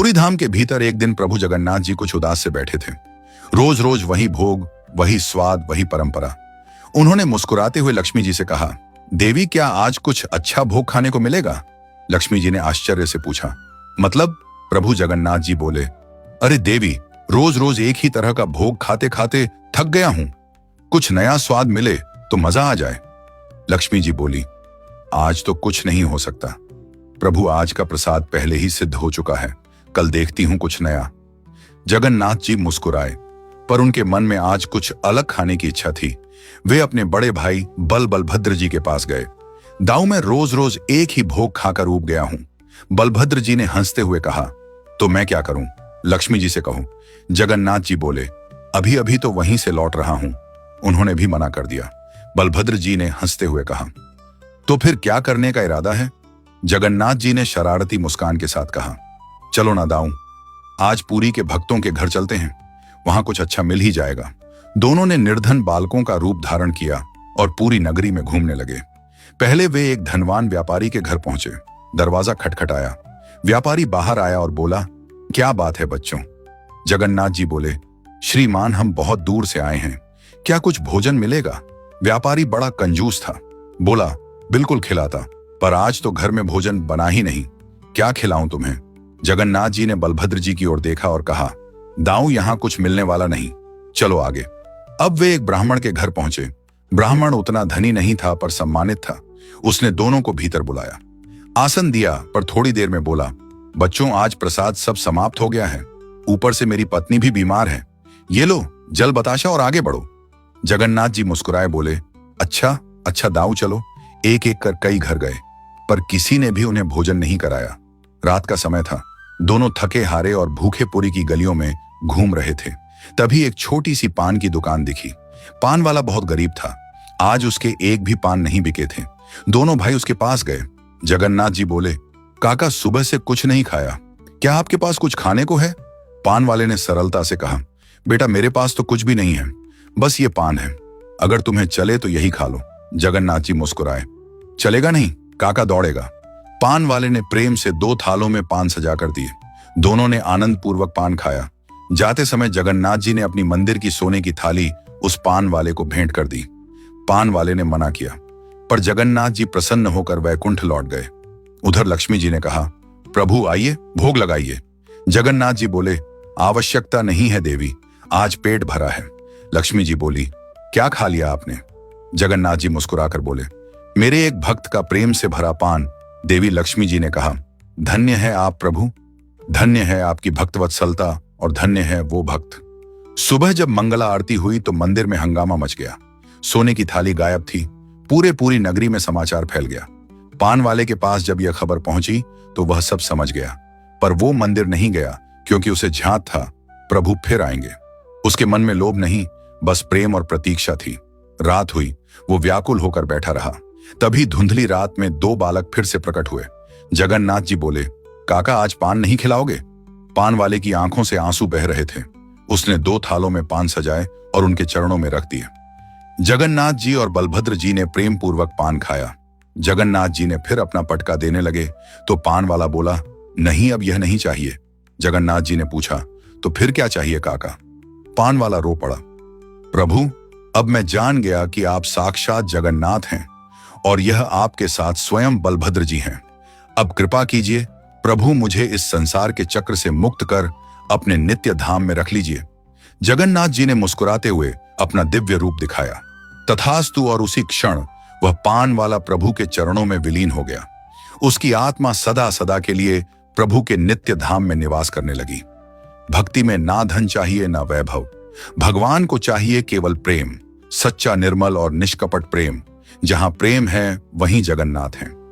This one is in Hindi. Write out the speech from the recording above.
पुरी धाम के भीतर एक दिन प्रभु जगन्नाथ जी कुछ उदास से बैठे थे। रोज रोज वही भोग, वही स्वाद, वही परंपरा। उन्होंने मुस्कुराते हुए लक्ष्मी जी से कहा, देवी क्या आज कुछ अच्छा भोग खाने को मिलेगा? लक्ष्मी जी ने आश्चर्य से पूछा, मतलब? प्रभु जगन्नाथ जी बोले, अरे देवी, रोज रोज एक ही तरह का भोग खाते खाते थक गया हूं। कुछ नया स्वाद मिले तो मजा आ जाए। लक्ष्मी जी बोली, आज तो कुछ नहीं हो सकता। प्रभु आज का प्रसाद पहले ही सिद्ध हो चुका है, कल देखती हूं कुछ नया। जगन्नाथ जी मुस्कुराए, पर उनके मन में आज कुछ अलग खाने की इच्छा थी। वे अपने बड़े भाई बलभद्र जी के पास गए। दाऊ, मैं रोज रोज एक ही भोग खाकर ऊब गया हूं। बलभद्र जी ने हंसते हुए कहा, तो मैं क्या करूं? लक्ष्मी जी से कहूं। जगन्नाथ जी बोले, अभी अभी तो वहीं से लौट रहा हूं। उन्होंने भी मना कर दिया। बलभद्र जी ने हंसते हुए कहा, तो फिर क्या करने का इरादा है? जगन्नाथ जी ने शरारती मुस्कान के साथ कहा, चलो ना दाऊ, आज पुरी के भक्तों के घर चलते हैं, वहां कुछ अच्छा मिल ही जाएगा। दोनों ने निर्धन बालकों का रूप धारण किया और पूरी नगरी में घूमने लगे। पहले वे एक धनवान व्यापारी के घर पहुंचे। दरवाजा खटखटाया। व्यापारी बाहर आया और बोला, क्या बात है बच्चों? जगन्नाथ जी बोले, श्रीमान, हम बहुत दूर से आए हैं, क्या कुछ भोजन मिलेगा? व्यापारी बड़ा कंजूस था, बोला, बिल्कुल खिलाता, पर आज तो घर में भोजन बना ही नहीं, क्या खिलाऊं तुम्हें? जगन्नाथ जी ने बलभद्र जी की ओर देखा और कहा, दाऊ, यहां कुछ मिलने वाला नहीं, चलो आगे। अब वे एक ब्राह्मण के घर पहुंचे। ब्राह्मण उतना धनी नहीं था पर सम्मानित था। उसने दोनों को भीतर बुलाया, आसन दिया, पर थोड़ी देर में बोला, बच्चों, आज प्रसाद सब समाप्त हो गया है, ऊपर से मेरी पत्नी भी बीमार है, ये लो जल बताशा और आगे बढ़ो। जगन्नाथ जी मुस्कुराए बोले, अच्छा दाऊ, चलो। एक एक कर कई घर गए, पर किसी ने भी उन्हें भोजन नहीं कराया। रात का समय था। दोनों थके हारे और भूखे पुरी की गलियों में घूम रहे थे। तभी एक छोटी सी पान की दुकान दिखी। पान वाला बहुत गरीब था, आज उसके एक भी पान नहीं बिके थे। दोनों भाई उसके पास गए। जगन्नाथ जी बोले, काका, सुबह से कुछ नहीं खाया, क्या आपके पास कुछ खाने को है? पान वाले ने सरलता से कहा, बेटा, मेरे पास तो कुछ भी नहीं है, बस ये पान है, अगर तुम्हें चले तो यही खा लो। जगन्नाथ जी मुस्कुराए, चलेगा नहीं, काका दौड़ेगा। पान वाले ने प्रेम से 2 थालों में पान सजा कर दिए। दोनों ने आनंद पूर्वक पान खाया। जाते समय जगन्नाथ जी ने अपनी मंदिर की सोने की थाली उस पान वाले को भेंट कर दी। पान वाले ने मना किया, पर जगन्नाथ जी प्रसन्न होकर वैकुंठ लौट गए। उधर लक्ष्मी जी ने कहा, प्रभु आइए, भोग लगाइए। जगन्नाथ जी बोले, आवश्यकता नहीं है देवी, आज पेट भरा है। लक्ष्मी जी बोली, क्या खा लिया आपने? जगन्नाथ जी मुस्कुराकर बोले, मेरे एक भक्त का प्रेम से भरा पान। देवी लक्ष्मी जी ने कहा, धन्य है आप प्रभु, धन्य है आपकी भक्तवत्सलता और धन्य है वो भक्त। सुबह जब मंगला आरती हुई तो मंदिर में हंगामा मच गया। सोने की थाली गायब थी। पूरी नगरी में समाचार फैल गया। पान वाले के पास जब यह खबर पहुंची तो वह सब समझ गया, पर वो मंदिर नहीं गया, क्योंकि उसे झांत था प्रभु फिर आएंगे। उसके मन में लोभ नहीं, बस प्रेम और प्रतीक्षा थी। रात हुई, वो व्याकुल होकर बैठा रहा। तभी धुंधली रात में 2 बालक फिर से प्रकट हुए। जगन्नाथ जी बोले, काका, आज पान नहीं खिलाओगे? पान वाले की आंखों से आंसू बह रहे थे। उसने 2 थालों में पान सजाए और उनके चरणों में रख दिए। जगन्नाथ जी और बलभद्र जी ने प्रेम पूर्वक पान खाया। जगन्नाथ जी ने फिर अपना पटका देने लगे तो पान वाला बोला, नहीं, अब यह नहीं चाहिए। जगन्नाथ जी ने पूछा, तो फिर क्या चाहिए काका? पान वाला रो पड़ा, प्रभु, अब मैं जान गया कि आप साक्षात जगन्नाथ हैं और यह आपके साथ स्वयं बलभद्र जी हैं। अब कृपा कीजिए प्रभु, मुझे इस संसार के चक्र से मुक्त कर अपने नित्य धाम में रख लीजिए। जगन्नाथ जी ने मुस्कुराते हुए अपना दिव्य रूप दिखाया। तथास्तु, और उसी क्षण वह पान वाला प्रभु के चरणों में विलीन हो गया। उसकी आत्मा सदा सदा के लिए प्रभु के नित्य धाम में निवास करने लगी। भक्ति में ना धन चाहिए ना वैभव, भगवान को चाहिए केवल प्रेम, सच्चा, निर्मल और निष्कपट प्रेम। जहां प्रेम है वहीं जगन्नाथ है।